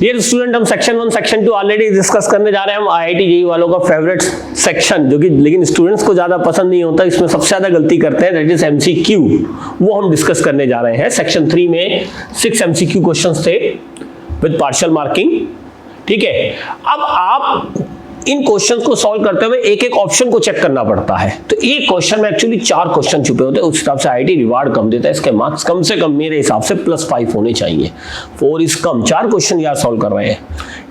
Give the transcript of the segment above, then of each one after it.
Dear student, हम section 1 section 2 already discuss करने जा रहे हैं। हम IIT JEE वालों का फेवरेट सेक्शन, जो कि लेकिन स्टूडेंट्स को ज्यादा पसंद नहीं होता, इसमें सबसे ज्यादा गलती करते हैं, दैट इज MCQ। वो हम डिस्कस करने जा रहे हैं। सेक्शन 3 में 6 MCQ क्वेश्चंस थे विद पार्शियल मार्किंग। ठीक है, अब आप इन क्वेश्चंस को सॉल्व करते हुए एक एक ऑप्शन को चेक करना पड़ता है। तो एक क्वेश्चन में एक्चुअली 4 क्वेश्चन छुपे होते हैं, उस हिसाब से IIT रिवार्ड कम देता है। इसके मार्क्स कम से कम मेरे हिसाब से +5 होने चाहिए। 4 इज कम, 4 क्वेश्चन यार सॉल्व कर रहे हैं।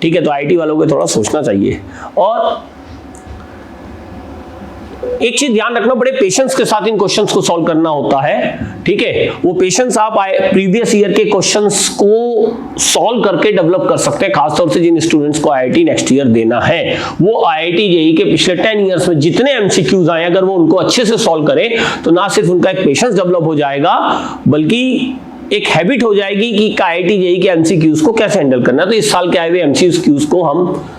ठीक है, तो IIT वालों को थोड़ा सोचना चाहिए। और एक चीज ध्यान रखना, बड़े पेशेंस के साथ इन क्वेश्चंस को सॉल्व करना होता है। ठीक है, वो पेशेंस आप प्रीवियस ईयर के क्वेश्चंस को सॉल्व करके डेवलप कर सकते हैं। खासतौर से जिन स्टूडेंट्स को IIT नेक्स्ट ईयर देना है, वो IIT JEE के पिछले 10 ईयर्स में जितने MCQs आए, अगर वो उनको अच्छे से सॉल्व करें तो ना सिर्फ उनका एक पेशेंस डेवलप हो जाएगा, बल्कि एक हैबिट हो जाएगी कि IIT JEE के MCQs को कैसे हैंडल करना है। तो इस साल के आए हुए MCQs को हम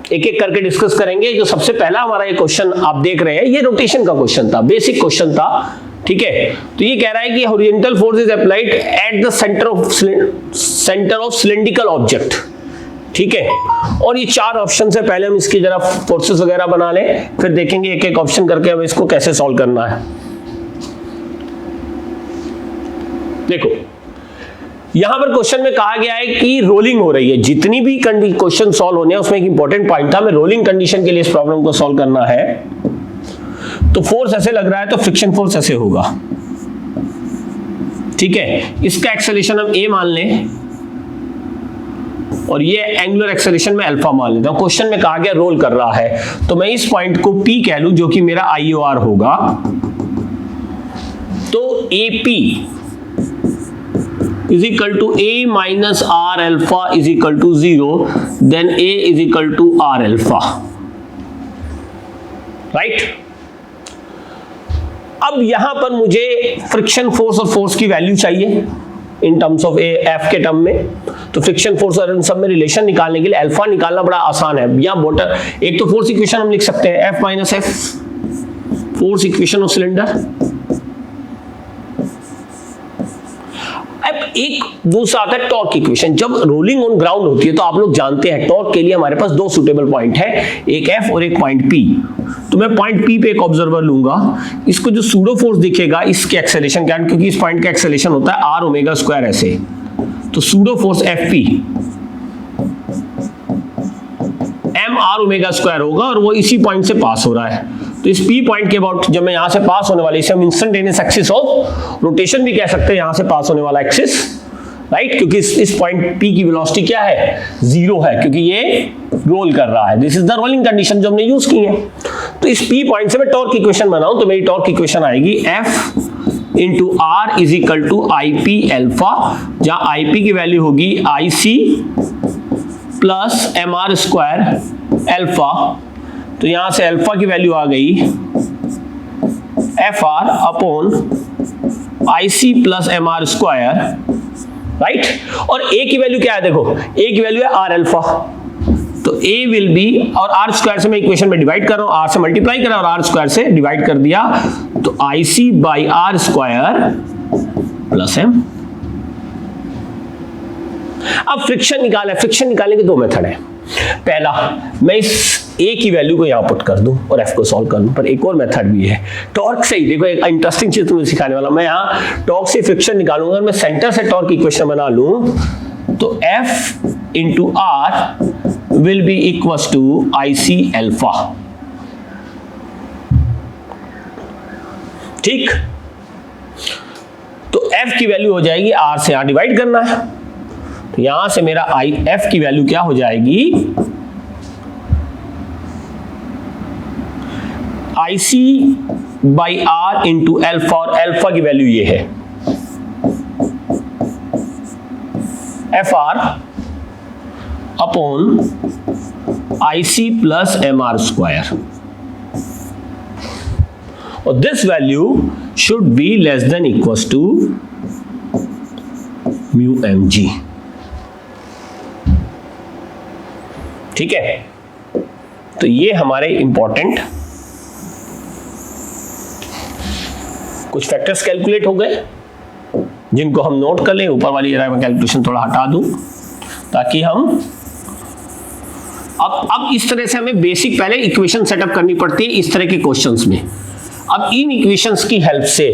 एक एक करके डिस्कस करेंगे। जो सबसे पहला हमारा ये क्वेश्चन आप देख रहे हैं, ये रोटेशन का क्वेश्चन था, बेसिक क्वेश्चन था। ठीक है, तो ये कह रहा है कि horizontal force is applied at the centre of cylindrical object. ठीक है, और ये 4 ऑप्शन है। पहले हम इसकी जरा फोर्सेस वगैरह बना लें, फिर देखेंगे एक एक ऑप्शन करके हमें इसको कैसे सॉल्व करना है। देखो, यहां पर क्वेश्चन में कहा गया है कि रोलिंग हो रही है। जितनी भी क्वेश्चन सॉल्व होने हैं उसमें एक इंपॉर्टेंट पॉइंट था, हमें रोलिंग कंडीशन के लिए इस प्रॉब्लम को सॉल्व करना है। तो फोर्स ऐसे लग रहा है तो फ्रिक्शन फोर्स ऐसे होगा। ठीक है, इसका एक्सेलरेशन हम A मान लें और ये एंगुलर एक्सेलरेशन में अल्फा मान लेता हूं। क्वेश्चन में कहा गया रोल कर रहा है, तो मैं इस पॉइंट को P कह लूं, जो कि मेरा IOR होगा। तो AP is equal to A minus R alpha is equal to 0, then A is equal to R alpha, right? अब यहां पर मुझे फ्रिक्शन फोर्स और फोर्स की वैल्यू चाहिए इन टर्म्स ऑफ F के टर्म में। तो फ्रिक्शन फोर्स और इन सब में रिलेशन निकालने के लिए अल्फा निकालना बड़ा आसान है। या बोटर एक तो फोर्स इक्वेशन हम लिख सकते हैं, F minus F, force equation of cylinder. अब एक दूसरा आता है टॉर्क इक्वेशन। जब रोलिंग ऑन ग्राउंड होती है तो आप लोग जानते हैं टॉर्क के लिए हमारे पास 2 सुटेबल पॉइंट है, एक F और एक पॉइंट P। तो मैं पॉइंट P पे एक ऑब्जर्वर लूंगा, इसको जो सूडो फोर्स दिखेगा इसके एक्सेलरेशन क्या, क्योंकि इस पॉइंट का एक्सेलरेशन होता है R ओमेगा स्क्वायर ऐसे, तो pseudo force FP M R omega square होगा और वो इसी पॉइंट से पास हो रहा है। तो इस P पॉइंट के अबाउट जब मैं यहां से पास होने वाली, इसे हम इंस्टेंटेनियस एक्सिस ऑफ रोटेशन भी कह सकते हैं, यहां से पास होने वाला एक्सिस, राइट? क्योंकि इस पॉइंट P की वेलोसिटी क्या है, 0 है, क्योंकि ये रोल कर रहा है। This is the rolling condition जो हमने यूज की है। तो इस P पॉइंट से मैं टॉर्क इक्वेशन बनाऊं तो मेरी टॉर्क इक्वेशन आएगी F into R is equal to IP alpha, जहां IP की वैल्यू होगी IC plus MR square alpha. तो यहां से अल्फा की वैल्यू आ गई FR upon IC plus MR square, right? और A की वैल्यू क्या है, देखो A की वैल्यू है R अल्फा, तो A विल बी, और R स्क्वायर से मैं इक्वेशन में डिवाइड कर रहा हूं, R से मल्टीप्लाई करा और R स्क्वायर से डिवाइड कर दिया, तो IC by R square plus M। अब फ्रिक्शन निकालना है। फ्रिक्शन निकालने के 2 मेथड है। पहला, मैं इस A की वैल्यू को यहां पुट कर दूं और F को सॉल्व कर दूं, पर एक और मेथड भी है टॉर्क से ही। देखो एक इंटरेस्टिंग चीज तुम्हें सिखाने वाला, मैं यहां टॉर्क से फ्रिक्शन निकालूंगा और मैं सेंटर से टॉर्क इक्वेशन बना लूं तो F into R will be equal to IC alpha. ठीक, तो F की वैल्यू हो जाएगी, R से यहां डिवाइड करना है, तो यहां से मेरा F की वैल्यू क्या हो जाएगी, IC by R into alpha, और अल्फा की वैल्यू ये है FR upon IC plus MR square, और this value should be less than equal to mu mg। ठीक है, तो ये हमारे इंपॉर्टेंट कुछ फैक्टर्स कैलकुलेट हो गए, जिनको हम नोट कर लें। ऊपर वाली जरा मैं कैलकुलेशन थोड़ा हटा दूं ताकि हम अब इस तरह से हमें बेसिक पहले इक्वेशन सेटअप करनी पड़ती है इस तरह के क्वेश्चंस में। अब इन इक्वेशंस की हेल्प से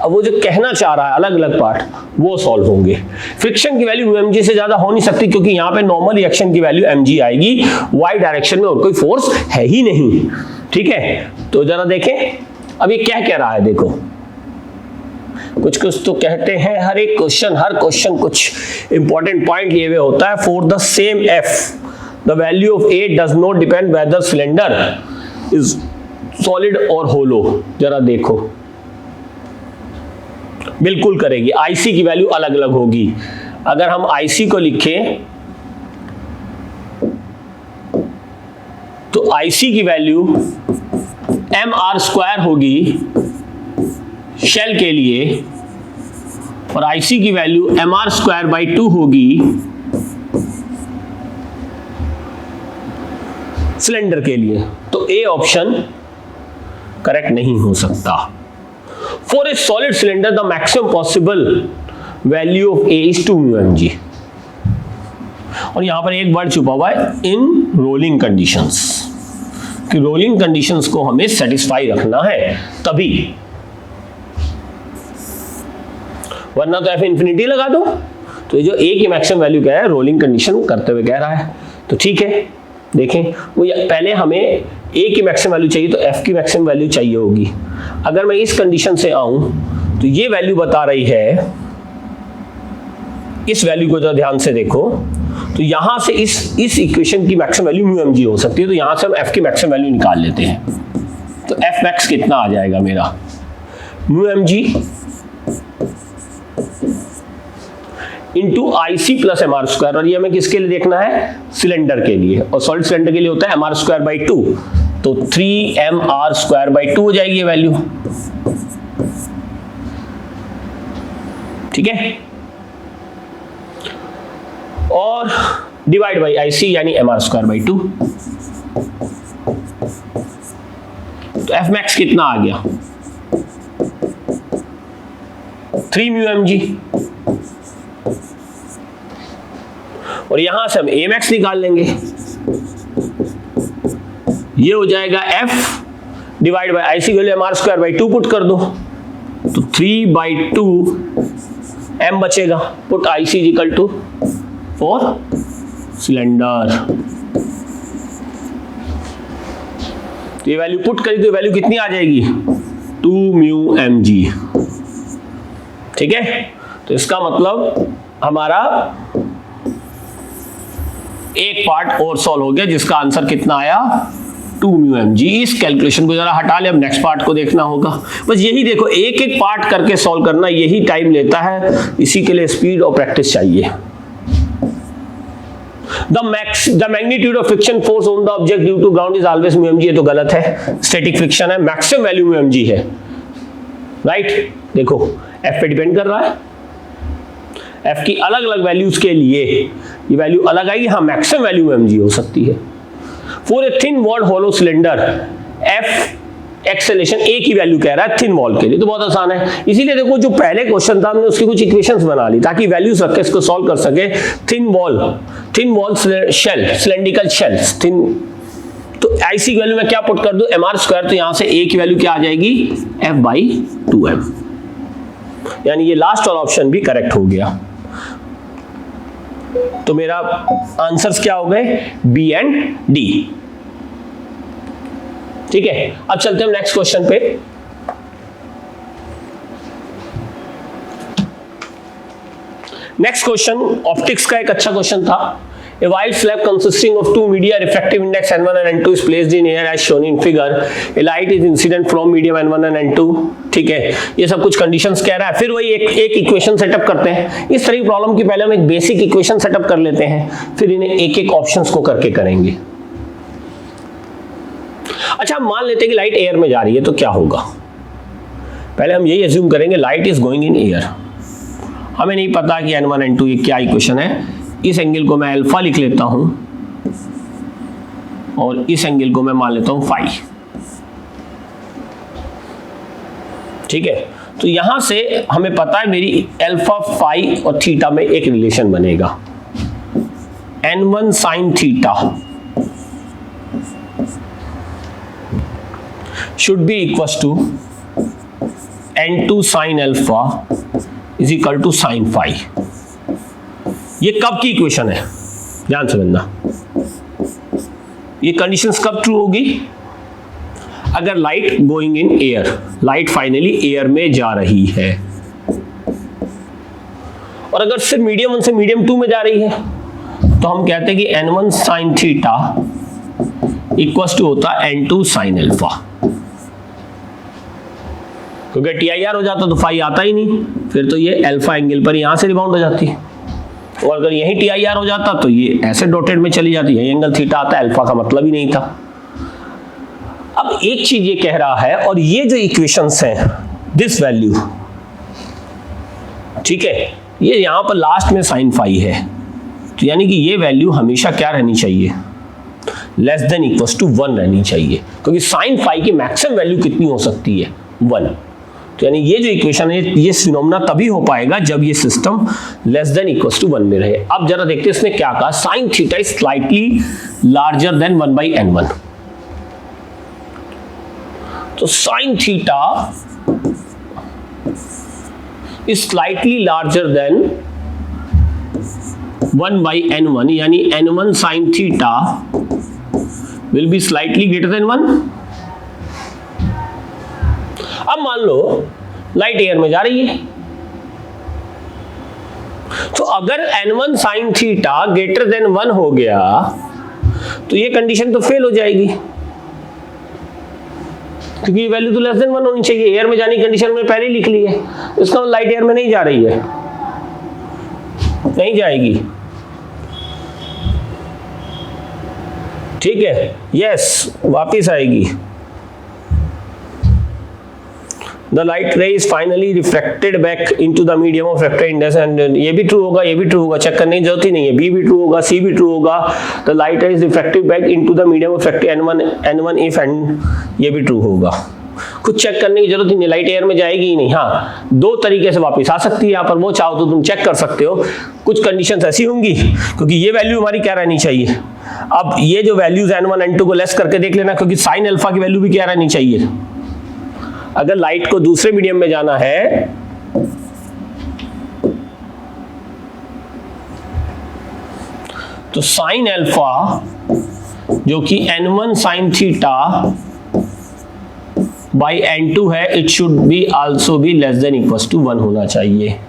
अब वो जो कहना चाह रहा है अलग अलग पार्ट वो सॉल्व होंगे। फ्रिक्शन की वैल्यू mg से ज्यादा हो नहीं सकती क्योंकि यहां पे नॉर्मल रिएक्शन की वैल्यू mg आएगी, y डायरेक्शन में और कोई फोर्स है ही नहीं। ठीक है, तो जरा देखें अब ये क्या कह रहा है। देखो कुछ तो कहते हैं, हर क्वेश्चन कुछ इंपॉर्टेंट पॉइंट लिए हुए होता है। For the same f the value of a does not depend whether cylinder is solid और होलो। जरा देखो, बिल्कुल करेगी। आईसी की वैल्यू अलग अलग होगी। अगर हम आईसी को लिखें तो आईसी की वैल्यू mr² होगी शेल के लिए और आईसी की वैल्यू mr²/2 होगी सिलेंडर के लिए। तो ए ऑप्शन करेक्ट नहीं हो सकता। For a solid cylinder the maximum possible value of A is 2 μmg। और यहां पर एक वर्ड छुपा हुआ है, इन रोलिंग कंडीशंस, कि रोलिंग कंडीशंस को हमें सेटिस्फाई रखना है तभी, वरना तो एफ इन्फिनिटी लगा दो। तो ये जो ए की मैक्सिमम वैल्यू कह रहा है रोलिंग कंडीशन करते हुए कह रहा है, तो ठीक है। देखें वो पहले हमें ए की मैक्सिमम वैल्यू चाहिए तो एफ की मैक्सिमम वैल्यू चाहिए होगी। अगर मैं इस कंडीशन से आऊं तो ये वैल्यू बता रही है, इस वैल्यू को जरा ध्यान से देखो, तो यहां से इस इक्वेशन की मैक्सिमम वैल्यू μmg हो सकती है। तो यहां से हम एफ की मैक्सिमम वैल्यू निकाल लेते हैं। तो एफ मैक्स कितना आ जाएगा मेरा, μmg into IC plus mr²। और ये हमें किसके लिए देखना है, सिलेंडर के लिए, और सॉलिड सिलेंडर के लिए होता है mr²/2। तो 3mr²/2 हो जाएगी ये वैल्यू। ठीक है, और डिवाइड बाई आईसी यानी mr²/2। तो एफ मैक्स कितना आ गया, 3 μmg। और यहां से हम ए मैक्स निकाल लेंगे, ये हो जाएगा f divide by IC value mr²/2 put कर दो, तो 3/2 m बचेगा। Put IC equal to for cylinder. ये वैल्यू पुट करी तो वैल्यू कितनी आ जाएगी, 2 μmg। ठीक है, तो इसका मतलब हमारा एक पार्ट और सॉल्व हो गया जिसका आंसर कितना आया, 2 μmg। इस कैलकुलेशन को जरा हटा ले, अब नेक्स्ट पार्ट को देखना होगा। बस यही देखो, एक एक पार्ट करके सॉल्व करना यही टाइम लेता है, इसी के लिए स्पीड और प्रैक्टिस चाहिए। The magnitude of friction force on the object due to ground is always μmg। ये तो गलत है, स्टैटिक फ्रिक्शन है, मैक्सिमम वैल्यू μmg है। राइट, देखो एफ पे डिपेंड कर रहा है, एफ की अलग अलग वैल्यूज के लिए ये वैल्यू अलग आएगी। हाँ, मैक्सिमम वैल्यू mg हो सकती है। For a thin walled hollow cylinder F acceleration a की वैल्यू कह रहा है थिन वॉल के लिए, तो बहुत आसान है। इसीलिए देखो जो पहले क्वेश्चन था हमने उसकी कुछ इक्वेशंस बना ली ताकि वैल्यूज रख के इसको सॉल्व कर सके। Thin wall shell, cylindrical shells, thin. तो आईसी की वैल्यू में क्या पुट कर दूं, mr²। तो यहां से ए की वैल्यू क्या आ जाएगी, f/2m। यानी ये लास्ट वाला ऑप्शन भी करेक्ट हो गया। तो मेरा आंसर्स क्या हो गए, बी एंड डी। ठीक है, अब चलते हैं नेक्स्ट क्वेश्चन पे। नेक्स्ट क्वेश्चन ऑप्टिक्स का एक अच्छा क्वेश्चन था। A wide slab consisting of two media refractive index N1 and N2 is placed in air as shown in figure. A light is incident from medium N1 and N2. ठीक है, ये सब कुछ conditions कह रहा है। फिर वही एक इक्वेशन सेटअप करते हैं। इस तरह की प्रॉब्लम की पहले हम एक बेसिक इक्वेशन सेटअप कर लेते हैं, फिर इन्हें एक एक ऑप्शंस को करके करेंगे। अच्छा, मान लेते हैं कि लाइट एयर में जा रही है तो क्या होगा। पहले हम यही अज्यूम करेंगे light is going in air. हमें नहीं पता कि N1 N2 ये क्या इक्वेशन है। इस एंगल को मैं अल्फा लिख लेता हूं और इस एंगल को मैं मान लेता हूं फाई। ठीक है, तो यहां से हमें पता है मेरी अल्फा, फाई और थीटा में एक रिलेशन बनेगा। n1 sin theta should be equals to n2 sin alpha is equal to sin phi। ये कब की इक्वेशन है, ध्यान समझना। ये कंडीशंस कब ट्रू होगी? अगर light going in air, light finally air में जा रही है, और अगर सिर्फ मीडियम 1 से मीडियम 2 में जा रही है तो हम कहते हैं कि n1 sin theta equals to होता है n2 sin अल्फा, क्योंकि TIR हो जाता तो फाई आता ही नहीं, फिर तो ये अल्फा एंगल पर यहां से रिबाउंड हो जाती है, और अगर यही TIR हो जाता तो ये ऐसे डॉटेड में चली जाती है, एंगल थीटा आता है, अल्फा का मतलब ही नहीं था। अब एक चीज ये कह रहा है, और ये जो इक्वेशंस हैं, दिस वैल्यू, ठीक है, ये यहां पर लास्ट में साइन फाई है, तो यानी कि ये वैल्यू हमेशा क्या रहनी चाहिए, लेस देन इक्वल्स टू 1 रहनी चाहिए, क्योंकि साइन फाई की मैक्सिमम वैल्यू कितनी हो सकती है, 1। तो यानी ये जो इक्वेशन है, ये फिनोमेना तभी हो पाएगा जब ये system less than equals to 1 में रहे। अब जरा देखते हैं इसने क्या कहा, sine theta is slightly larger than 1/n1। तो sine theta is slightly larger than 1/n1, यानी n1 sin theta will be slightly greater than 1। अब मान लो लाइट एयर में जा रही है, तो अगर n1 sin theta greater than 1 हो गया तो ये कंडीशन तो फेल हो जाएगी, क्योंकि ये वैल्यू तो लेस देन 1 होनी चाहिए। एयर में जाने की कंडीशन में पहले ही लिख ली है, इसका मतलब लाइट एयर में नहीं जा रही है, नहीं जाएगी, ठीक है, यस, वापिस आएगी। The light ray is finally refracted back into the medium of refracted index, and ये भी ट्रू होगा, ये भी ट्रू होगा, चेक करने की जरूरत ही नहीं है, बी भी ट्रू होगा, सी भी ट्रू होगा। The light ray is refracted back into the medium of refracted n1 if and ये भी ट्रू होगा, कुछ चेक करने की जरूरत ही नहीं, लाइट एयर में जाएगी ही नहीं। हाँ, 2 तरीके से वापस आ सकती है यहाँ पर, वो चाहो तो तुम चेक कर सकते हो, कुछ कंडीशंस ऐसी होंगी, क्योंकि ये वैल्यू हमारी क्या रहनी चाहिए। अब ये जो वैल्यूज n1 n2 को लेस करके देख लेना, क्योंकि साइन अल्फा की वैल्यू भी क्या रहनी चाहिए। अगर लाइट को दूसरे मीडियम में जाना है तो साइन अल्फा जो कि n1 sin theta by n2 है, it should be also be less than equals to 1 होना चाहिए,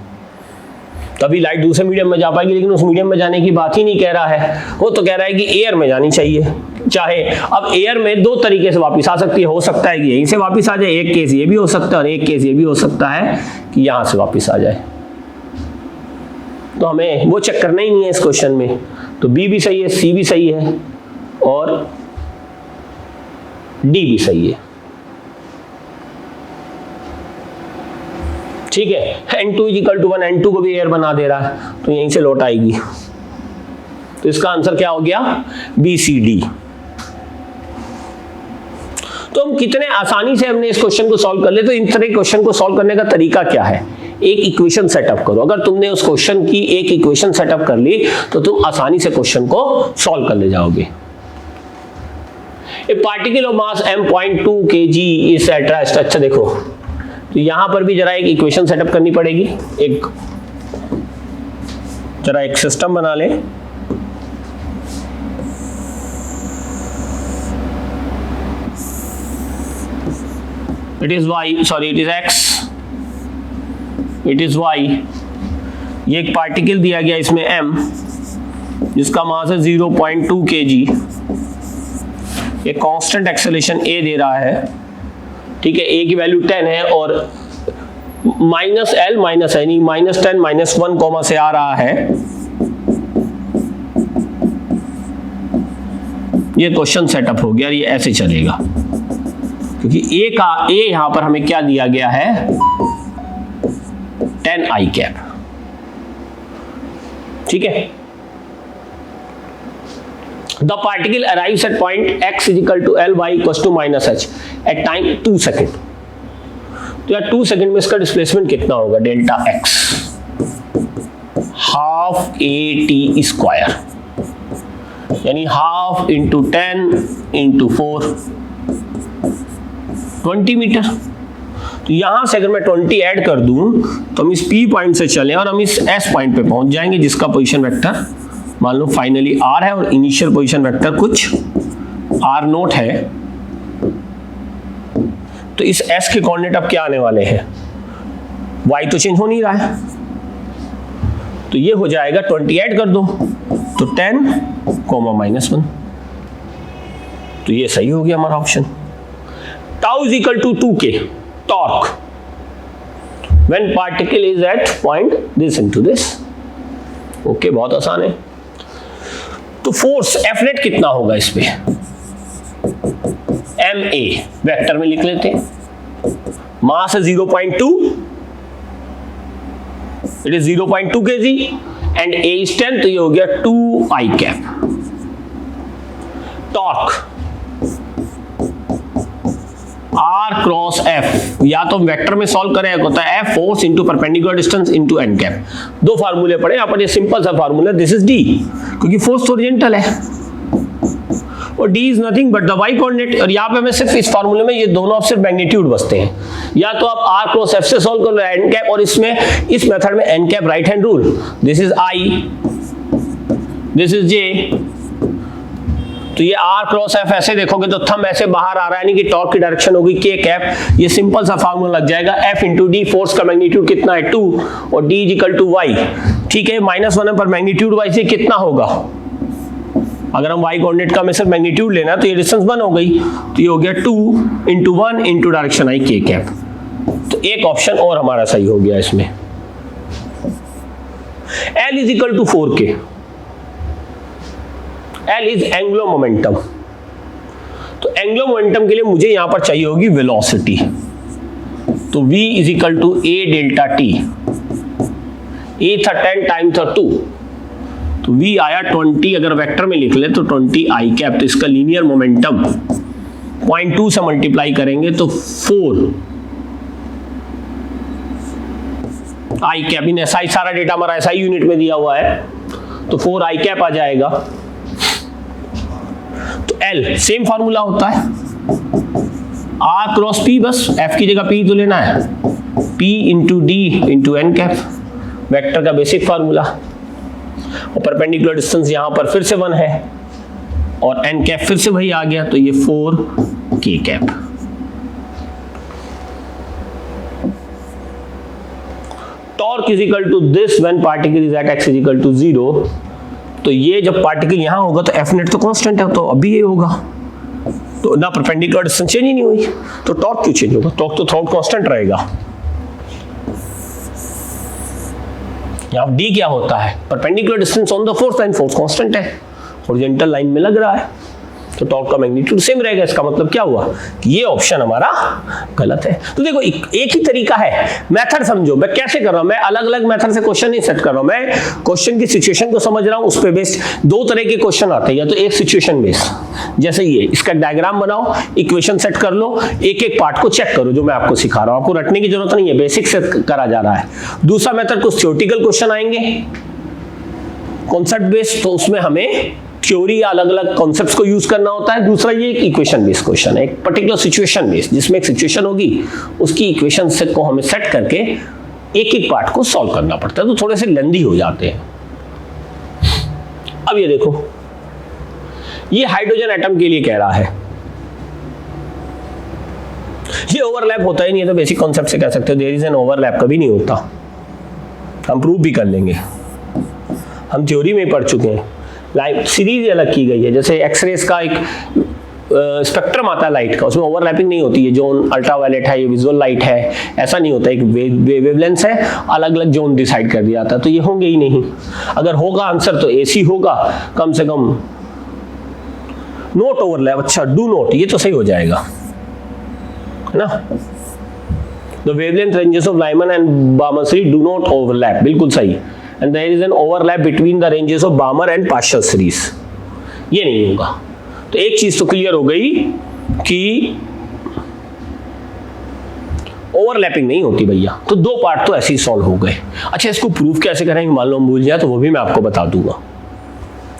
तभी लाइट दूसरे मीडियम में जा पाएगी। लेकिन उस मीडियम में जाने की बात ही नहीं कह रहा है, वो तो कह रहा है कि एयर में जानी चाहिए। चाहे अब एयर में 2 तरीके से वापस आ सकती है, हो सकता है कि यहीं से वापस आ जाए, एक केस ये भी हो सकता है और एक केस ये भी हो सकता है कि यहां से वापस आ जाए, तो हमें वो चेक करना ही नहीं है इस क्वेश्चन में। तो बी भी सही है, सी भी सही है और डी भी सही है, ठीक है। n2 = 1, n2 को भी एयर बना दे रहा है, तो यहीं से लौट आएगी, तो इसका आंसर क्या हो गया, बी सी डी। तो हम कितने आसानी से हमने इस क्वेश्चन को सॉल्व कर ले। तो इन तरह के क्वेश्चन को सॉल्व करने का तरीका क्या है, एक इक्वेशन सेटअप करो। अगर तुमने उस क्वेश्चन की एक इक्वेशन सेटअप कर ली तो तुम आसानी से क्वेश्चन को सॉल्व कर ले जाओगे। ए particle of mass m.2 kg is at rest. अच्छा देखो, तो यहां पर भी जरा एक इक्वेशन सेटअप करनी पड़ेगी, जरा एक सिस्टम बना ले। It is y, sorry it is x, it is y। ये एक पार्टिकल दिया गया इसमें m, जिसका मास है 0.2 kg, एक कांस्टेंट एक्सेलरेशन a दे रहा है, ठीक है। a की वैल्यू 10 है और माइनस l माइनस है, -10 -1 कॉमा से आ रहा है। ये क्वेश्चन सेटअप हो गया, ये ऐसे चलेगा क्योंकि a यहां पर हमें क्या दिया गया है, 10i कैप, ठीक है। The particle arrives at point x = L, y = -h at time 2 second. तो यार 2 सेकेंड में इसका डिस्प्लेसमेंट कितना होगा, डेल्टा x, ½ a t²। यानी हाफ इंटू 10 इंटू 4 20 मीटर। तो यहां से अगर मैं 20 ऐड कर दूं तो हम इस P पॉइंट से चलें और हम इस S पॉइंट पे पहुंच जाएंगे, जिसका पोजीशन वेक्टर मान लो फाइनली R है और इनिशियल पोजीशन वेक्टर कुछ R नोट है। तो इस S के कोऑर्डिनेट अब क्या आने वाले हैं, Y तो चेंज हो नहीं रहा है, तो ये हो जाएगा 20 ऐड कर दो तो 10, -1। तो ये सही हो गया हमारा option. Tau is equal to 2K torque when particle is at point this into this. Okay, बहुत आसान है। तो फोर्स F नेट कितना होगा इस पे, ma वेक्टर में लिख लेते हैं। मास है 0.2, it is 0.2 kg and A is 10, तो ये हो गया 2I cap. Torque R cross F, या तो वेक्टर में सॉल्व करें, होता है F force into perpendicular distance into n cap. दो फार्मूले पढ़े यहाँ पर, ये सिंपल सा फार्मूला, दिस इज D क्योंकि फोर्स ओरिजेंटल है और D is nothing but the Y coordinate. और यहाँ पे हमें सिर्फ इस फार्मूले में ये दोनों अब सिर्फ मैग्नीट्यूड बचते हैं, या तो आप R क्रॉस F से सॉल्व कर लो एन कैप, और इसमें इस मेथड में n cap right hand rule, this is I, this is J। तो ये R क्रॉस F ऐसे देखोगे तो थंब ऐसे बाहर आ रहा है, यानी कि टॉर्क की डायरेक्शन होगी K कैप। ये सिंपल सा फार्मूला लग जाएगा, F इंटू D, फोर्स का मैग्नीट्यूड कितना है 2 और D is equal to Y। ठीक है, -1 पर मैग्नीट्यूड वाइज ये कितना होगा, अगर हम Y कोऑर्डिनेट का में सिर्फ मैग्नीट्यूड लेना तो ये डिस्टेंस 1 हो गई, तो ये हो गया 2 into 1 into direction I K cap. तो एक ऑप्शन और हमारा सही हो गया इसमें। L is equal to 4K, L is angular momentum. तो एंगुलर मोमेंटम के लिए मुझे यहां पर चाहिए होगी वेलोसिटी, तो V is equal to A delta T, A था 10 टाइम था 2, तो V आया 20, अगर वेक्टर में लिख ले तो 20I कैप। तो इसका लीनियर मोमेंटम 0.2 से मल्टीप्लाई करेंगे तो 4I कैप। इन SI सारा डेटा हमारा SI यूनिट में दिया हुआ है, तो 4I कैप आ जाएगा। तो L सेम फार्मूला होता है R क्रॉस P, बस F की जगह P तो लेना है, P into D into n cap, vector का बेसिक फार्मूला। और परपेंडिकुलर डिस्टेंस यहां पर फिर से 1 है और एन कैप फिर से वही आ गया, तो ये 4K cap. Torque is equal to this when particle is at x is equal to 0। तो ये जब पार्टिकल यहां होगा तो F नेट तो कांस्टेंट है, तो अभी ये होगा, तो ना परपेंडिकुलर डिस्टेंस चेंज ही नहीं हुई, तो टॉर्क क्यों चेंज होगा, टॉर्क तो थ्रू कांस्टेंट रहेगा। यहाँ D क्या होता है, perpendicular distance on the force line, force constant है, हॉरिजॉन्टल लाइन में लग रहा है, तो टॉर्क का मैग्नीट्यूड सेम रहेगा। इसका मतलब क्या हुआ कि ये ऑप्शन हमारा गलत है। तो देखो एक ही तरीका है, मेथड समझो मैं कैसे कर रहा हूं, मैं अलग अलग मेथड से क्वेश्चन नहीं सेट कर रहा हूं, मैं क्वेश्चन की सिचुएशन को समझ रहा हूं, उस पे बेस्ड दो तरह के क्वेश्चन आते हैं, या तो एक सिचुएशन बेस्ड, जैसे ये इसका डायग्राम बनाओ, इक्वेशन सेट कर लो, एक एक पार्ट को चेक करो, जो मैं आपको सिखा रहा हूं, आपको रटने की जरूरत नहीं है, बेसिक से करा जा रहा है। दूसरा मेथड कुछ थ्योरेटिकल क्वेश्चन आएंगे कॉन्सेप्ट बेस्ड, तो उसमें हमें थ्योरी या अलग अलग कॉन्सेप्ट्स को यूज करना होता है। दूसरा ये एक इक्वेशन बेस्ड क्वेश्चन है, एक पर्टिकुलर सिचुएशन बेस्ड, जिसमें एक सिचुएशन होगी, उसकी इक्वेशन सेट को हमें सेट करके एक एक पार्ट को सॉल्व करना पड़ता है, तो थोड़े से लेंदी हो जाते हैं। अब ये देखो, ये हाइड्रोजन एटम के लिए कह रहा है, ये ओवरलैप होता ही नहीं है, तो बेसिक कॉन्सेप्ट से कह सकते हो देयर इज एन ओवरलैप, कभी नहीं होता, हम प्रूव भी कर लेंगे, हम थ्योरी में पढ़ चुके हैं। लाइट सीरीज अलग की गई है, जैसे एक्सरेज का एक स्पेक्ट्रम आता है लाइट का, उसमें ओवरलैपिंग नहीं होती है, जोन अल्ट्रावायलेट है, ये विजुअल लाइट है, ऐसा नहीं होता, एक वेवलेंथ है, अलग अलग जोन डिसाइड कर दिया जाता है, तो ये होंगे ही नहीं। अगर होगा आंसर तो AC होगा, कम से कम नोट ओवरलैप, अच्छा डू नोट, ये तो सही हो जाएगा, है ना। The wavelength ranges of Lyman and बामर series do not overlap, बिल्कुल सही, and there is an overlap between the ranges of Balmer and partial series, ये नहीं होगा। तो एक चीज तो क्लियर हो गई कि ओवरलैपिंग नहीं होती भैया, तो दो पार्ट तो ऐसे ही सॉल्व हो गए। अच्छा, इसको प्रूफ कैसे करेंगे, मान लो हम भूल जाए तो वो भी मैं आपको बता दूंगा।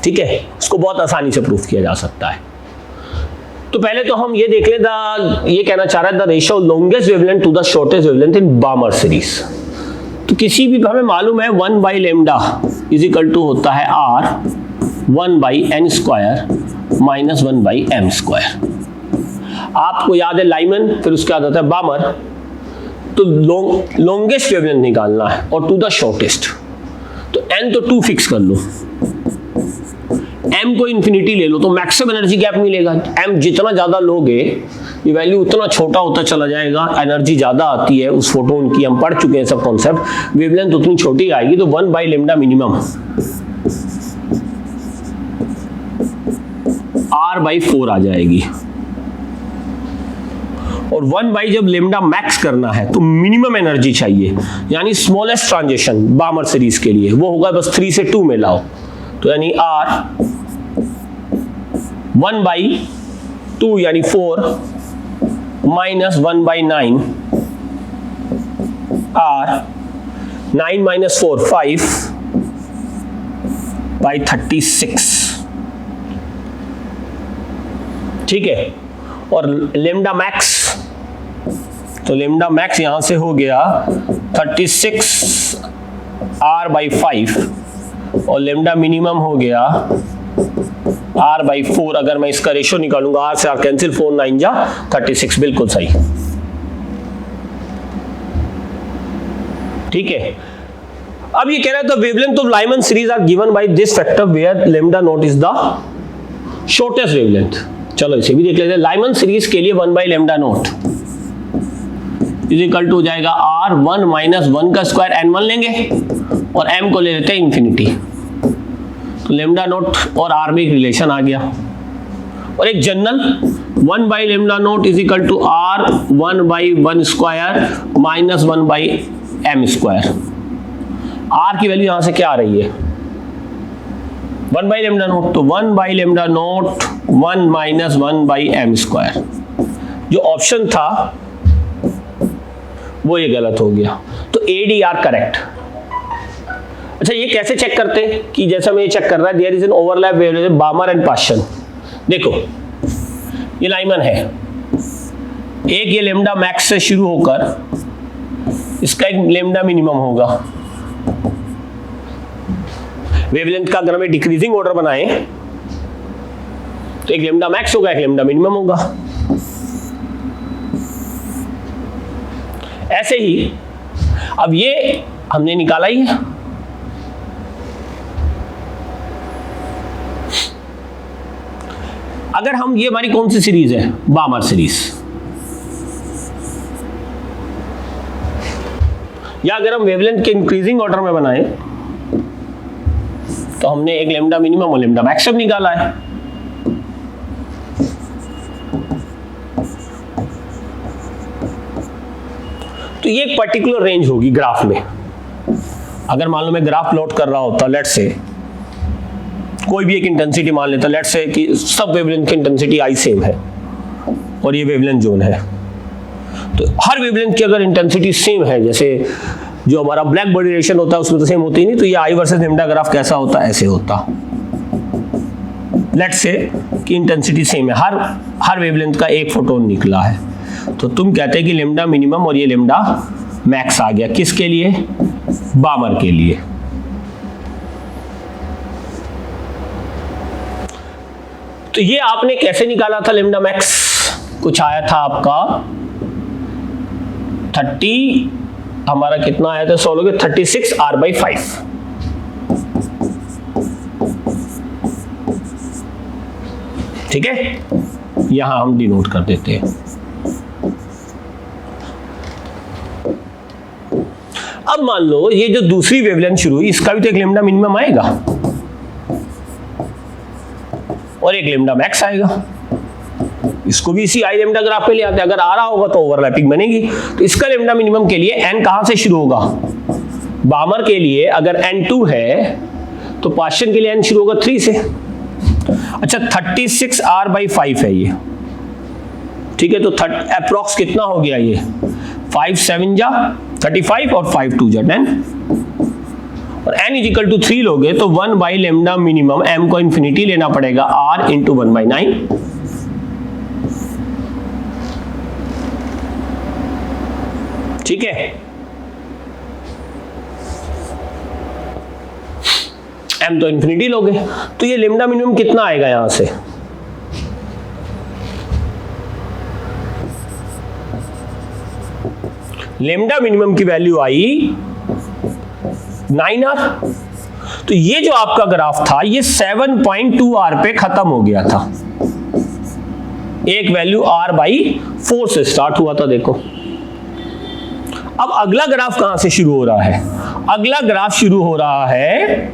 ठीक है, इसको बहुत आसानी से प्रूफ किया जा सकता है। तो पहले तो हम ये देख ले, ये कहना चाह रहा है the ratio longest wavelength to the shortest wavelength in Balmer series. तो किसी भी हमें मालूम है 1 by lambda is equal to होता है r 1 by n square minus 1 by m square. आपको याद है लाइमन, फिर उसके बाद आता है बामर। तो लॉन्गेस्ट वेवलेंथ निकालना है और टू द शॉर्टेस्ट। तो n तो 2 फिक्स कर लो, m को इन्फिनिटी ले लो, तो मैक्सिमम एनर्जी गैप मिलेगा। m जितना ज्यादा लोगे ये वैल्यू उतना छोटा होता चला जाएगा, एनर्जी ज्यादा आती है उस फोटोन की, हम पढ़ चुके हैं सब कॉन्सेप्ट। वेवलेंथ उतनी छोटी आएगी, तो 1 by lambda minimum r by 4 आ जाएगी। और 1 बाई जब लेमडा मैक्स करना है तो मिनिमम एनर्जी चाहिए, यानी स्मॉलेस्ट ट्रांजिशन बामर सीरीज के लिए वो होगा बस 3 से 2 में लाओ। तो यानी r 1 बाई 2 यानी 4 minus 1 by 9 r 9 minus 4 5 by 36। ठीक है, और लेमडा मैक्स, तो लेमडा मैक्स यहां से हो गया 36 r बाई 5 और लेमडा मिनिमम हो गया r बाई 4। अगर मैं इसका रेशियो निकालूंगा r से r कैंसिल, 4 9 जा 36, बिल्कुल सही। ठीक है, अब ये कह रहा है the wavelength of Lyman series are given by this factor where lambda not is the shortest wavelength. चलो इसे भी देख लेते हैं। लाइमन सीरीज के लिए 1 by lambda not is equal to हो जाएगा r 1 माइनस 1 का स्क्वायर n1 लेंगे और m को ले लेते हैं इंफिनिटी। तो लेमडा नॉट और r में एक रिलेशन आ गया। और एक general 1 by lambda not is equal to r 1 by 1 square minus 1 by m square. r की वैल्यू यहां से क्या आ रही है 1 बाई लेमडा नॉट, तो 1 by lambda not 1 minus 1 by m square. जो ऑप्शन था वो ये गलत हो गया, तो ADR करेक्ट। अच्छा ये कैसे चेक करते हैं कि जैसा मैं ये चेक कर रहा है there is an overlap wavelength Balmer and Paschen. देखो ये लाइमन है, एक ये लेमडा मैक्स से शुरू होकर इसका एक लेमडा मिनिमम होगा। वेवलेंथ का अगर हमें डिक्रीजिंग ऑर्डर बनाएं तो एक लेमडा मैक्स होगा, एक लेमडा मिनिमम होगा। ऐसे ही अब ये हमने निकाला ही है। अगर हम, ये हमारी कौन सी सीरीज है बामर सीरीज, या अगर हम वेवलेंथ के इंक्रीजिंग ऑर्डर में बनाएं तो हमने एक लेमडा मिनिमम और लेमडा मैक्सिमम निकाला है। तो ये एक पर्टिकुलर रेंज होगी ग्राफ में। अगर मान लो मैं ग्राफ प्लॉट कर रहा होता, लेट से कोई भी एक इंटेंसिटी मान लेता, लेट से कि सब वेवलेंथ की इंटेंसिटी आई सेम है और ये वेवलेंथ जोन है, तो हर वेवलेंथ की अगर इंटेंसिटी सेम है, जैसे जो हमारा ब्लैक बॉडी रेडिएशन होता है उसमें तो सेम होती ही नहीं, तो ये आई वर्सेस लेमडा ग्राफ कैसा होता है, ऐसे होता। लेट से कि इंटेंसिटी सेम है, हर वेवलेंथ का एक फोटोन निकला है, तो तुम कहते हैं कि लेमडा मिनिमम और ये लेमडा मैक्स आ गया। किसके लिए? बामर के लिए। तो ये आपने कैसे निकाला था लेमडा मैक्स? कुछ आया था आपका 30, हमारा कितना आया था 16 के 36 r बाई 5। ठीक है, यहां हम डिनोट कर देते हैं। अब मान लो ये जो दूसरी वेवलेंथ शुरू हुई, इसका भी तो एक लेमडा मिनिमम आएगा और एक लेमडा मैक्स आएगा। इसको भी इसी आई लेमडा ग्राफ पे ले आते हैं। अगर आ रहा होगा तो ओवरलैपिंग बनेगी। तो इसका लेमडा मिनिमम के लिए n कहां से शुरू होगा? बामर के लिए अगर n2 है तो पार्शियन के लिए n शुरू होगा 3 से। अच्छा 36 r बाई 5 है ये, ठीक है, तो अप्रॉक्स कितना हो गया ये 5 7 जा 35 और 5 2 जा 10। और n इज इक्वल टू 3 लोगे तो 1 बाई लेमडा मिनिमम, m को इंफिनिटी लेना पड़ेगा, r इंटू 1/9। ठीक है, m तो इंफिनिटी लोगे तो ये लेमडा मिनिमम कितना आएगा यहां से, लेमडा मिनिमम की वैल्यू आई 9r। तो ये जो आपका ग्राफ था ये 7.2r पे खत्म हो गया था, एक वैल्यू r/4 से स्टार्ट हुआ था। देखो अब अगला ग्राफ कहां से शुरू हो रहा है, अगला ग्राफ शुरू हो रहा है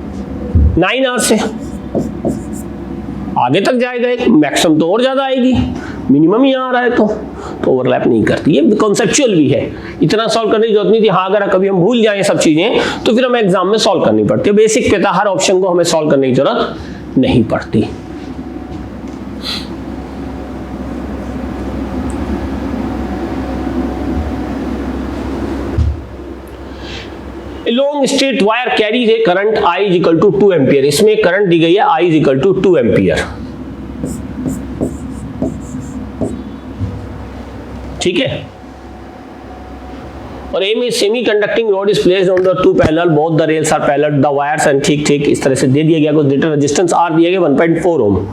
9r से, आगे तक जाएगा, एक मैक्सिमम तो और ज्यादा आएगी, मिनिमम ही आ रहा है तो ओवरलैप नहीं करती। ये कॉन्सेप्चुअल भी है, इतना सॉल्व करने की जरूरत नहीं थी। हाँ, अगर कभी हम भूल जाएं सब चीजें तो फिर हमें एग्जाम में सॉल्व करनी पड़ती है। बेसिक पे था, हर ऑप्शन को हमें सॉल्व करने की जरूरत नहीं पड़ती। Long straight wire carries a current I is equal to 2 ampere. इसमें करंट दी गई है I is equal to 2 ampere. ठीक है, और M is semi conducting rod is placed on the two parallel, both the rails are parallel, the wires and ठीक इस तरह से दे दिया गया। कुछ मीटर रेजिस्टेंस R दिया गया 1.4 ओम,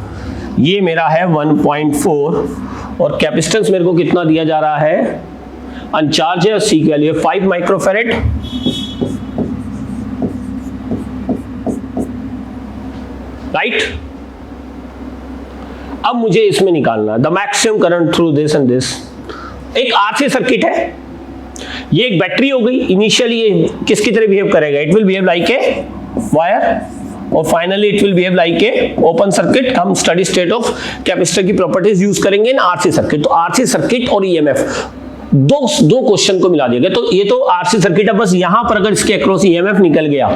ये मेरा है 1.4 और कैपेसिटेंस मेरे को कितना दिया जा रहा है, अनचार्ज है और C की वैल्यू है 5 माइक्रोफैरेड। राइट, अब मुझे इसमें निकालना है the maximum current through this and this. एक RC सर्किट है, ये एक बैटरी हो गई। इनिशियली ये किसकी तरह बिहेव करेगा, it will behave like a wire और finally it will behave like a open circuit. हम स्टडी स्टेट ऑफ कैपेसिटर की प्रॉपर्टीज यूज करेंगे इन RC सर्किट। तो RC सर्किट और EMF दो क्वेश्चन को मिला दिया गया। तो ये तो RC सर्किट है, बस यहां पर अगर इसके अक्रॉस EMF निकल गया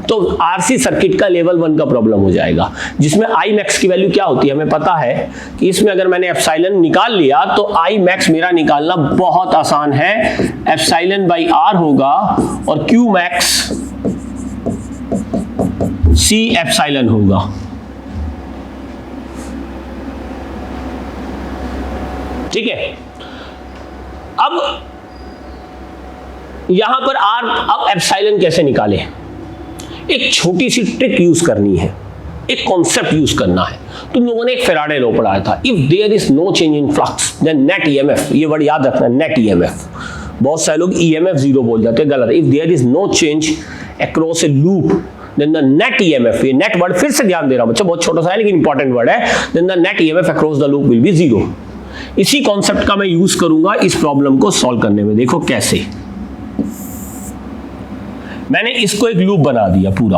तो RC सर्किट का लेवल 1 का प्रॉब्लम हो जाएगा, जिसमें I max की वैल्यू क्या होती है हमें पता है कि इसमें अगर मैंने एप्सिलॉन निकाल लिया तो I max मेरा निकालना बहुत आसान है, एप्सिलॉन बाई R होगा और Q max C एप्सिलॉन होगा। ठीक है, अब यहां पर R, अब एप्सिलॉन कैसे निकाले, एक छोटी सी ट्रिक यूज करनी है, एक कॉन्सेप्ट यूज करना है। तुम लोगों ने एक फेराडे लॉ पढ़ाया था, if there is no change in flux then net EMF, ये वर्ड याद रखना, नेट EMF। बहुत सारे लोग EMF 0 बोल जाते हैं, गलत। If there is no change across a loop then the net EMF, ये नेट वर्ड फिर से ध्यान दे रहा हूं बच्चा, बहुत छोटा सा है लेकिन इंपॉर्टेंट वर्ड है, then the net EMF across the loop will be 0। इसी कॉन्सेप्ट का मैं यूज करूंगा इस प्रॉब्लम को सॉल्व करने में। देखो कैसे, मैंने इसको एक लूप बना दिया पूरा,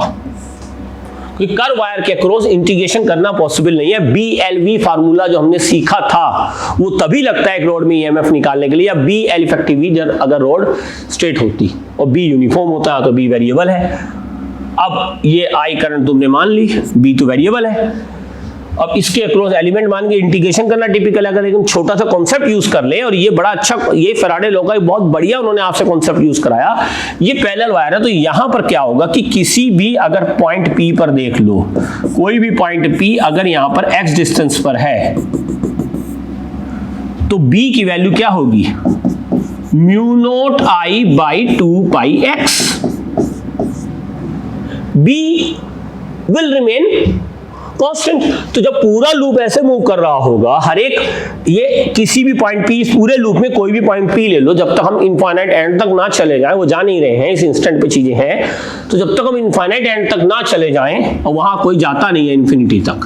क्योंकि कर्व वायर के अक्रॉस इंटीग्रेशन करना पॉसिबल नहीं है। BLV फार्मूला जो हमने सीखा था वो तभी लगता है एक रोड में EMF निकालने के लिए, या BL इफेक्टिव जब अगर रोड स्ट्रेट होती और B यूनिफॉर्म होता है तो B वेरिएबल है। अब ये I करंट तुमने मान ली, B तो वेरिएबल है। अब इसके अक्रॉस एलिमेंट मान के इंटीग्रेशन करना टिपिकल है, अगर एक छोटा सा कॉन्सेप्ट यूज कर ले, और ये बड़ा अच्छा, ये फेराडे लॉ का बहुत बढ़िया उन्होंने आपसे कॉन्सेप्ट यूज कराया। ये पैरेलल वायर है, तो यहां पर क्या होगा कि किसी भी अगर पॉइंट P पर देख लो, कोई भी पॉइंट P अगर यहां पर x डिस्टेंस पर है तो B की वैल्यू क्या होगी, μ0I/2πx। B will remain constant. तो जब पूरा लूप ऐसे मूव कर रहा होगा, हर एक ये किसी भी पॉइंट P, इस पूरे लूप में कोई भी पॉइंट P ले लो, जब तक हम इनफाइनाइट एंड तक ना चले जाएं, वो जा नहीं रहे हैं इस इंस्टेंट पे चीजें हैं, तो जब तक हम इनफाइनाइट एंड तक ना चले जाएं, और वहां कोई जाता नहीं है इन्फिनिटी तक,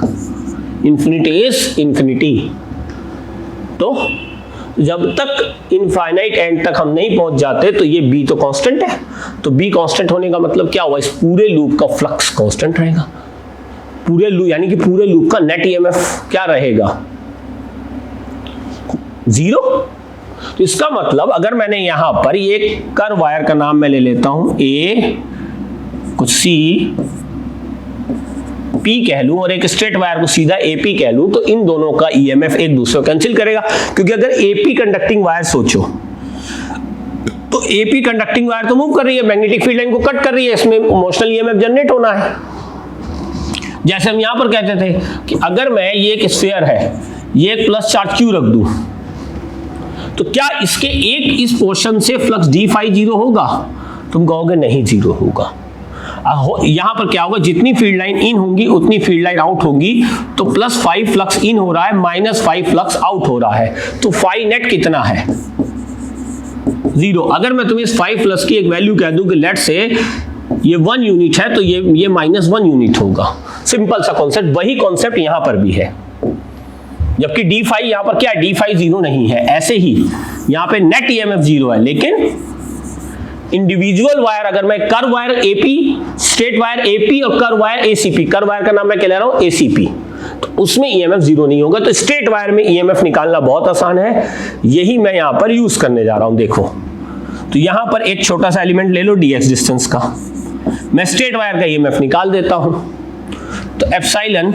इन्फिनिटी इज इन्फिनिटी, तो जब तक इनफाइनाइट एंड तक हम नहीं पहुंच जाते तो ये B तो कांस्टेंट है। तो B कांस्टेंट होने का मतलब क्या हुआ, इस पूरे लूप का फ्लक्स कांस्टेंट रहेगा, पूरे लूप, यानी कि पूरे लूप का नेट EMF क्या रहेगा, 0। तो इसका मतलब अगर मैंने यहां पर ये कर्व वायर का नाम मैं ले लेता हूं A, कुछ C, P कह लूं, और एक स्ट्रेट वायर को सीधा AP कह लूं, तो इन दोनों का EMF एक दूसरे को कैंसिल करेगा, क्योंकि अगर AP कंडक्टिंग वायर सोचो तो तो एपी कंडक्टिंग वायर तो मूव कर रही है, मैग्नेटिक फील्ड लाइन को कट कर रही है, इसमें इमोशनल ईएमएफ जनरेट होना है। जैसे हम यहां पर कहते थे कि अगर मैं ये एक स्फीयर है, ये एक प्लस चार्ज क्यू रख दूं, तो क्या इसके एक इस पोर्शन से फ्लक्स डी फाई जीरो होगा? तुम कहोगे नहीं, जीरो होगा। यहां पर क्या होगा, जितनी फील्ड लाइन इन होंगी उतनी फील्ड लाइन आउट होगी, तो +5 फ्लक्स इन हो रहा है, -5 फ्लक्स आउट हो रहा है, तो फाई नेट कितना है? 0। अगर मैं तुम्हें इस 5 प्लस की एक वैल्यू कह दूं कि लेट से ये 1 यूनिट है, तो ये -1 यूनिट होगा। सिंपल सा कॉन्सेप्ट, वही कॉन्सेप्ट यहां पर भी है, जबकि डी फाई यहां पर क्या है, डी फाई 0 नहीं है। ऐसे ही यहां पे नेट ईएमएफ 0 है, लेकिन इंडिविजुअल वायर, अगर मैं curve wire AP, straight wire AP और curve wire ACP, curve wire का नाम मैं क्या ले रहा हूं, एसीपी, तो उसमें ईएमएफ 0 नहीं होगा। तो स्ट्रेट वायर में ईएमएफ निकालना बहुत आसान है, यही मैं यहां पर यूज करने जा रहा हूं। देखो, तो यहां पर एक छोटा सा एलिमेंट ले लो dx डिस्टेंस का, मैं स्ट्रेट वायर का ईएमएफ निकाल देता हूं। तो एप्सिलॉन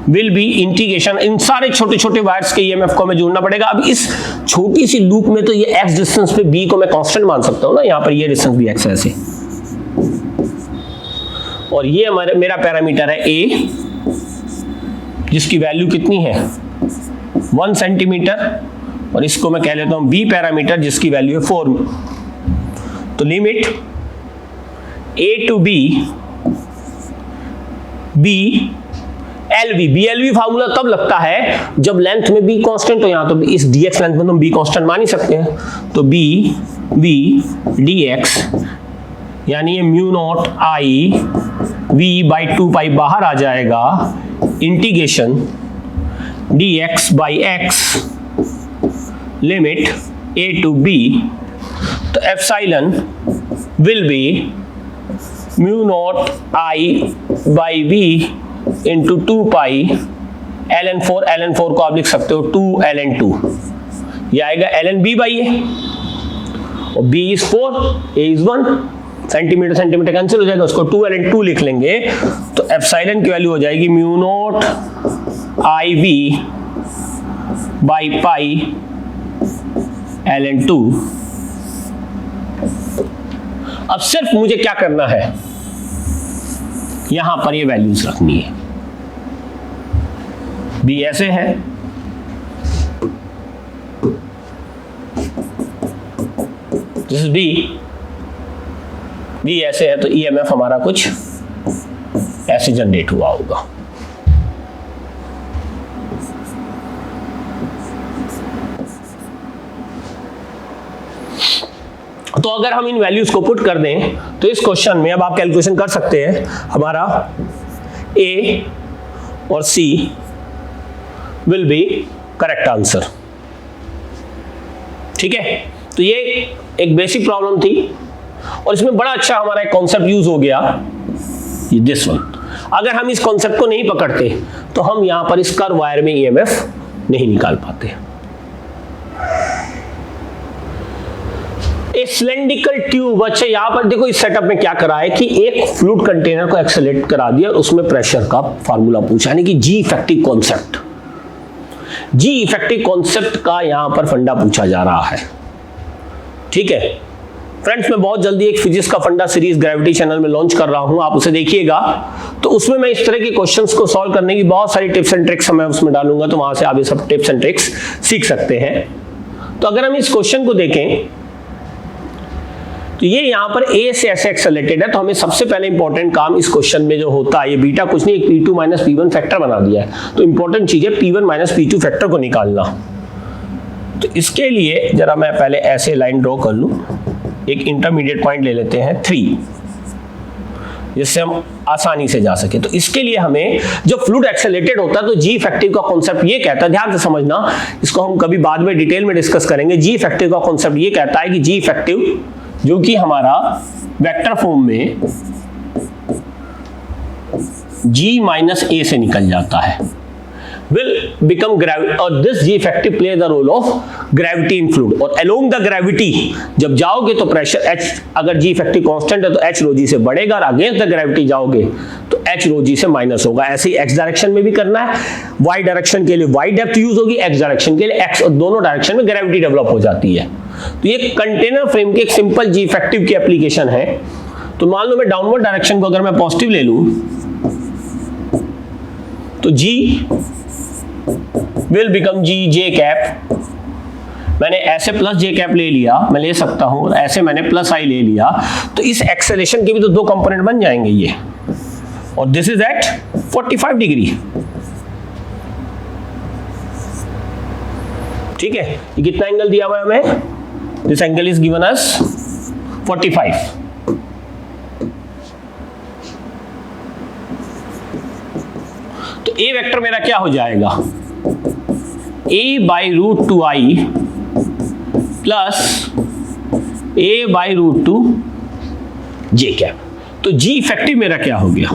विल बी इंटीग्रेशन, इन सारे छोटे छोटे वायर्स के ईएमएफ को हमें जोड़ना पड़ेगा। अब इस छोटी सी लूप में तो ये x डिस्टेंस पे b को मैं कांस्टेंट मान सकता हूं ना, यहां पर ये डिस्टेंस भी x है ऐसे, और ये हमारे मेरा पैरामीटर है a, जिसकी वैल्यू कितनी है 1 सेंटीमीटर, और इसको मैं कह लेता हूं b पैरामीटर, जिसकी वैल्यू है 4। तो limit a to b LV, BLV formula तब लगता है जब लेंथ में B कांस्टेंट हो, यहां तो इस dx लेंथ में तो B कांस्टेंट मान ही सकते हैं, तो B dx, यानी ये म्यू नॉट I V/2 बाहर आ जाएगा, integration dx/x limit a to b, तो epsilon will be mu not I/v into 2 pi ln4 को आप लिख सकते हो 2 ln2, ये आएगा ln b/a, और b is 4, a is 1, centimetre cancel हो जाएगा, उसको 2 ln2 लिख लेंगे, तो एप्सिलॉन की वैल्यू हो जाएगी mu naught IV by pi ln2। अब सिर्फ मुझे क्या करना है, यहां पर ये वैल्यूज रखनी है। B ऐसे है, दिस इज B ऐसे है, तो EMF हमारा कुछ ऐसे जनरेट हुआ होगा। तो अगर हम इन वैल्यूज को पुट कर दें, तो इस क्वेश्चन में अब आप कैलकुलेशन कर सकते हैं, हमारा A और C will be correct answer. ठीक है, तो ये एक बेसिक प्रॉब्लम थी, और इसमें बड़ा अच्छा हमारा एक कॉन्सेप्ट यूज हो गया, ये दिस वन। अगर हम इस कॉन्सेप्ट को नहीं पकड़ते तो हम यहां पर इस कर्व वायर में EMF नहीं निकाल पाते। एक सिलेंड्रिकल ट्यूब, अच्छा यहां पर देखो इस सेटअप में क्या करा है कि एक फ्लूइड कंटेनर को एक्सेलरेट करा दिया, उसमें प्रेशर का फार्मूला पूछा, यानी कि जी इफेक्टिव कॉन्सेप्ट, जी इफेक्टिव कॉन्सेप्ट का यहां पर फंडा पूछा जा रहा है। ठीक है फ्रेंड्स, मैं बहुत जल्दी एक फिजिक्स का फंडा सीरीज ग्रेविटी चैनल में लॉन्च कर रहा हूं, आप उसे देखिएगा। तो उसमें मैं इस तरह के क्वेश्चंस को सॉल्व करने की बहुत सारी टिप्स एंड ट्रिक्स मैं उसमें डालूंगा, तो वहां से आप ये सब टिप्स एंड ट्रिक्स सीख सकते हैं। तो अगर हम इस क्वेश्चन को देखें, तो ये यहाँ पर A से ऐसे एक्सेलरेटेड है, तो हमें सबसे पहले इंपॉर्टेंट काम इस क्वेश्चन में जो होता है, ये बीटा कुछ नहीं, एक P2 माइनस P1 फैक्टर बना दिया है, तो इंपॉर्टेंट चीज है P1 माइनस P2 फैक्टर को निकालना। तो इसके लिए जरा मैं पहले ऐसे लाइन ड्रॉ कर लूं, एक इंटरमीडिएट पॉइंट ले लेते हैं 3, जिससे हम आसानी से जा सके। तो इसके लिए हमें जो फ्लूइड एक्सेलरेटेड होता है, तो जी इफेक्टिव का कॉन्सेप्ट ये कहता है, ध्यान से समझना, इसको हम कभी बाद में डिटेल में डिस्कस करेंगे। जी इफेक्टिव का कॉन्सेप्ट ये कहता है कि जी इफेक्टिव जो कि हमारा वेक्टर फॉर्म में G माइनस A से निकल जाता है, will become gravity, और this G effective play the role of gravity in fluid, और along the gravity जब जाओगे तो प्रेशर H, अगर G effective कांस्टेंट है तो H rho G से बढ़ेगा, और अगेंस्ट द ग्रेविटी जाओगे तो H rho G से माइनस होगा। ऐसे ही X डायरेक्शन में भी करना है, Y डायरेक्शन के लिए Y डेप्थ यूज होगी, X डायरेक्शन के लिए X, और दोनों डायरेक्शन में ग्रेविटी डेवलप हो जाती है। तो ये कंटेनर फ्रेम के एक सिंपल G इफेक्टिव की एप्लीकेशन है। तो मान लो मैं डाउनवर्ड डायरेक्शन को अगर मैं पॉजिटिव ले लूं तो G will become G J cap, मैंने ऐसे प्लस J कैप ले लिया, मैं ले सकता हूं, ऐसे मैंने प्लस I ले लिया, तो इस एक्सेलेरेशन के भी तो दो कंपोनेंट बन जाएंगे ये, और दिस इज एट 45 डिग्री। ठीक है, ये कितना एंगल दिया हुआ है हमें? This angle is given us 45। तो ए वेक्टर मेरा क्या हो जाएगा? a by root two I plus a by root two J cap. तो G इफेक्टिव मेरा क्या हो गया?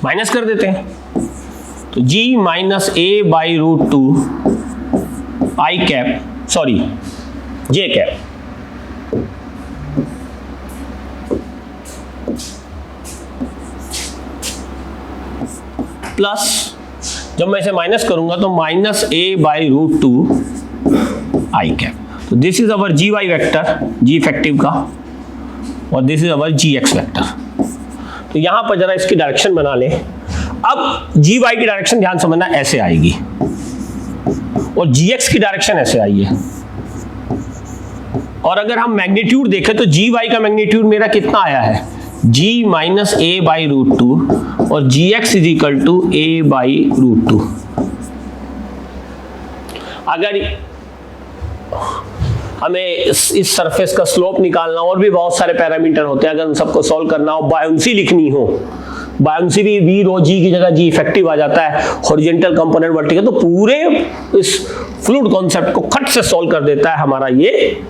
माइनस कर देते हैं, तो G minus a by root two i cap, sorry J cap, plus जब मैं इसे माइनस करूंगा तो minus a by root two i cap. तो this is our g y vector, g effective का, और this is our g x vector. तो यहां पर जरा इसकी डायरेक्शन बना लें। अब जी वाई की डायरेक्शन ध्यान समझना, ऐसे आएगी, और जी एक्स की डायरेक्शन ऐसे आई है। और अगर हम मैग्नीट्यूड देखें तो जी वाई का मैग्नीट्यूड मेरा कितना आया है? G minus a by root two, और g x is equal to a by root two. अगर हमें इस सरफेस का स्लोप निकालना, और भी बहुत सारे पैरामीटर होते हैं, अगर उन सबको सॉल्व करना हो, बायोन्सी लिखनी हो, बायोन्सी भी वी रो जी की जगह जी इफेक्टिव आ जाता है, हॉरिजॉन्टल कंपोनेंट वर्टिकल, तो पूरे इस फ्लूइड कॉन्सेप्ट को खट से सॉल्व कर देता है हमारा ये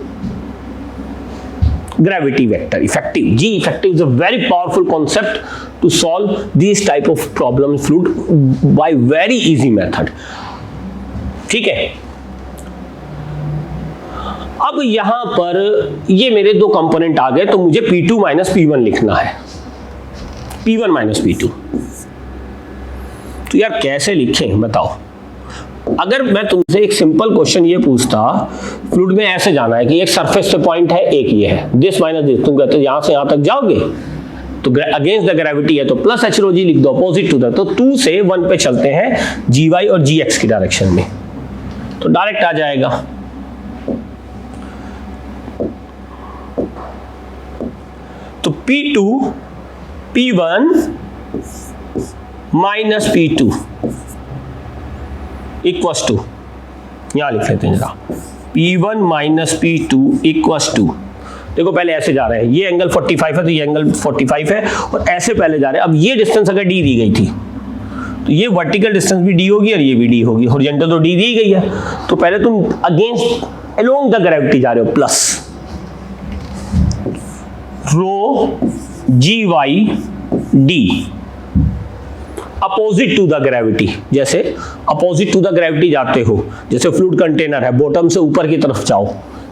gravity vector effective. G effective is a very powerful concept to solve these type of problems fluid by very easy method. ठीक है, अब यहां पर ये मेरे दो कंपोनेंट आ गए, तो मुझे P2 माइनस P1 लिखना है, P1 माइनस P2। तो यार कैसे लिखें बताओ? अगर मैं तुमसे एक सिंपल क्वेश्चन ये पूछता, फ्लूइड में ऐसे जाना है कि एक सरफेस पे पॉइंट है, एक ये है, दिस माइनस दिस, तुम कहते हो यहां से यहां तक जाओगे तो अगेंस्ट द ग्रेविटी है तो प्लस एच रो जी लिख दो, अपोजिट टू द, तो 2 से 1 पे चलते हैं जी वाई और जी एक्स की डायरेक्शन में, तो डायरेक्ट आ जाएगा। तो P2 P1 minus P2 equals to, यहां लिख लेते हैं जरा, P1 minus P2 equals to, देखो पहले ऐसे जा रहे हैं, ये एंगल 45 है तो ये एंगल 45 है, और ऐसे पहले जा रहे हैं। अब ये डिस्टेंस अगर d दी गई थी तो ये वर्टिकल डिस्टेंस भी d होगी और ये भी d होगी, हॉरिजॉन्टल तो d दी गई है, तो पहले तुम अगेंस्ट अलोंग द ग्रेविटी जा रहे हो, plus rho g y d opposite to the gravity, जैसे अपोजिट टू द ग्रेविटी जाते हो, जैसे फ्लूइड कंटेनर है, बॉटम से ऊपर की तरफ जाओ,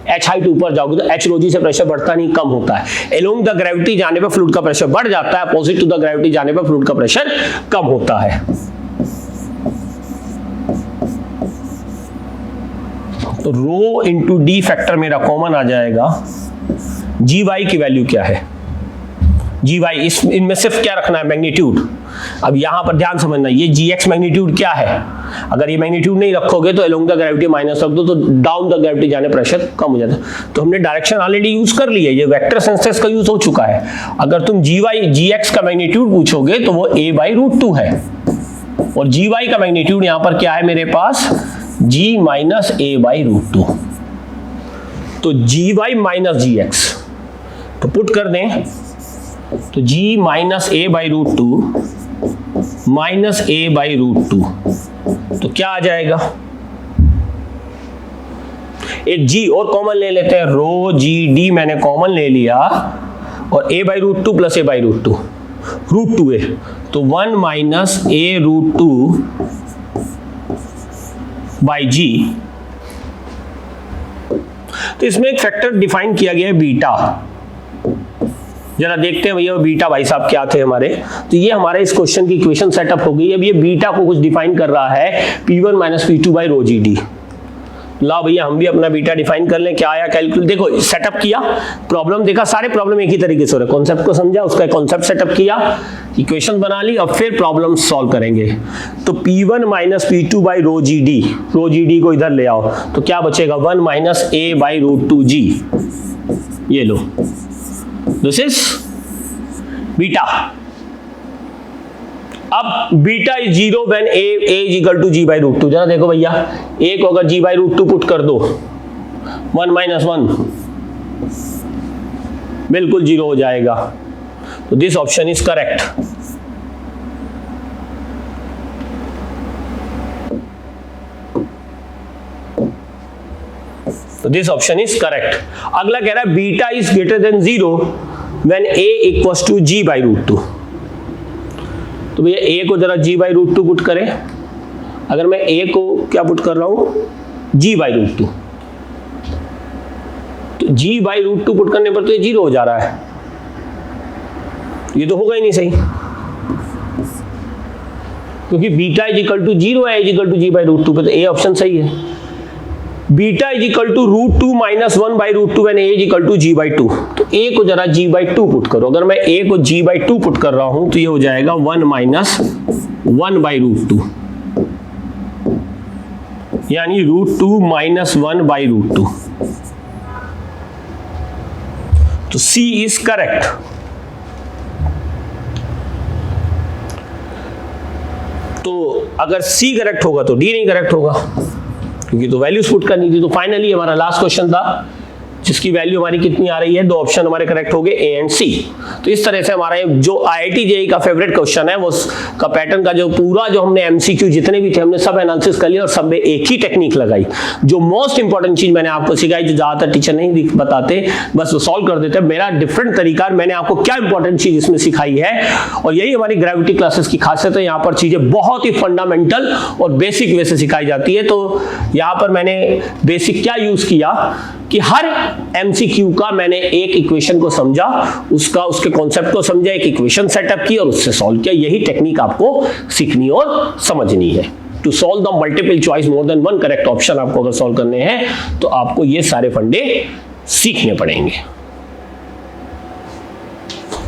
एच हाइट ऊपर जाओगे तो एच रो जी से प्रेशर बढ़ता नहीं, कम होता है। अलोंग द ग्रेविटी जाने पर फ्लूइड का प्रेशर बढ़ जाता है, अपोजिट टू द ग्रेविटी जाने पर फ्लूइड का प्रेशर कम होता है। तो रो इंटू डी फैक्टर मेरा कॉमन आ जाएगा। जी वाई की वैल्यू क्या है? जी वाई इनमें सिर्फ क्या रखना है? मैग्नीट्यूड। अब यहां पर ध्यान समझना, ये जी एक्स मैग्नीट्यूड क्या है? अगर ये मैग्नीट्यूड नहीं रखोगे तो अलोंग द ग्रेविटी माइनस रख दो तो डाउन द ग्रेविटी जाने प्रेशर कम हो जाता है। तो हमने डायरेक्शन ऑलरेडी यूज कर ली है, ये वेक्टर सेंसेस का यूज हो चुका है। अगर तुम जी वाई जी एक्स का मैग्नीट्यूड पूछोगे तो वो a बाई रूट 2 है, और जी वाई का मैग्नीट्यूड यहां पर क्या है मेरे पास? g minus a by root 2। तो g y minus g x, तो पुट कर दें तो g minus a by root 2 minus a by root 2, तो क्या आ जाएगा? एक g और कॉमन ले लेते हैं, रो जी डी मैंने कॉमन ले लिया, और a by root two plus a by root two, root two a, तो 1 minus a root two by g. तो इसमें एक फैक्टर डिफाइन किया गया है बीटा, जरा देखते हैं भैया बीटा भाई साहब क्या थे हमारे। तो ये हमारे इस क्वेश्चन की इक्वेशन सेटअप हो गई। अब ये बीटा को कुछ डिफाइन कर रहा है P1 minus P2 by rho g D. लाओ भैया हम भी अपना बीटा डिफाइन कर लें। क्या आया कैलकुलेट, देखो सेटअप किया, प्रॉब्लम देखा, सारे प्रॉब्लम एक ही तरीके से हो रहे, कॉन्सेप्ट को समझा, उसका कॉन्सेप्ट सेटअप किया, इक्वेशन बना ली, अब फिर प्रॉब्लम सॉल्व करेंगे। तो P1 minus P2 by rho g d को इधर ले आओ, तो क्या बचेगा 1 minus a by root two g. ये लो, दिस इज बीटा। अब beta is 0 when a is equal to g by root two. जरा देखो भैया, a को अगर g by root two put कर दो, 1 माइनस 1 बिल्कुल 0 हो जाएगा। तो दिस ऑप्शन इज करेक्ट। तो दिस ऑप्शन इज करेक्ट। अगला कह रहा है beta is greater than 0 when a equals to g by root two. तो भैया a को जरा g by root two put करें। अगर मैं a को क्या पुट कर रहा हूं, g बाई रूट टू, तो g by root two put करने पर तो ये 0 हो जा रहा है, ये तो होगा ही नहीं सही, क्योंकि बीटा इज इक्वल टू 0 है, is equal to g by root two पे, तो a ऑप्शन सही है। Beta is equal to root two minus 1 by root two when a is equal to g by two. तो a को जरा g by to put करो। अगर मैं a को g बाई टू पुट कर रहा हूं तो ये हो जाएगा 1 माइनस 1 बाई रूट टू, यानी root two minus 1 by root two. तो C इज करेक्ट। तो अगर C करेक्ट होगा तो D नहीं करेक्ट होगा, क्योंकि तो वैल्यूज पुट करनी थी। तो फाइनली हमारा लास्ट क्वेश्चन था जिसकी वैल्यू हमारी कितनी आ रही है, दो ऑप्शन हमारे करेक्ट हो गए A एंड C। तो इस तरह से हमारा जो IIT JEE का फेवरेट क्वेश्चन है वो का पैटर्न का जो पूरा जो हमने MCQ जितने भी थे हमने सब एनालिसिस कर लिया और सब में एक ही टेक्निक लगाई। जो मोस्ट इंपॉर्टेंट चीज मैंने आपको सिखाई, जो ज्यादातर टीचर नहीं बताते, बस वो सॉल्व कर देते, मेरा डिफरेंट तरीका, मैंने आपको क्या इंपॉर्टेंट चीज इसमें सिखाई है। और यही हमारी ग्रेविटी क्लासेस की खासियत है, यहाँ पर चीजें बहुत ही फंडामेंटल और बेसिक वे से सिखाई जाती है। तो यहाँ पर मैंने बेसिक क्या यूज किया कि हर MCQ का मैंने एक इक्वेशन को समझा, उसके कॉन्सेप्ट को समझा, एक इक्वेशन सेटअप की और उससे सॉल्व किया। यही टेक्निक आपको सीखनी और समझनी है। To solve the multiple choice more than one correct option आपको अगर सॉल्व करने हैं तो आपको ये सारे फंडे सीखने पड़ेंगे।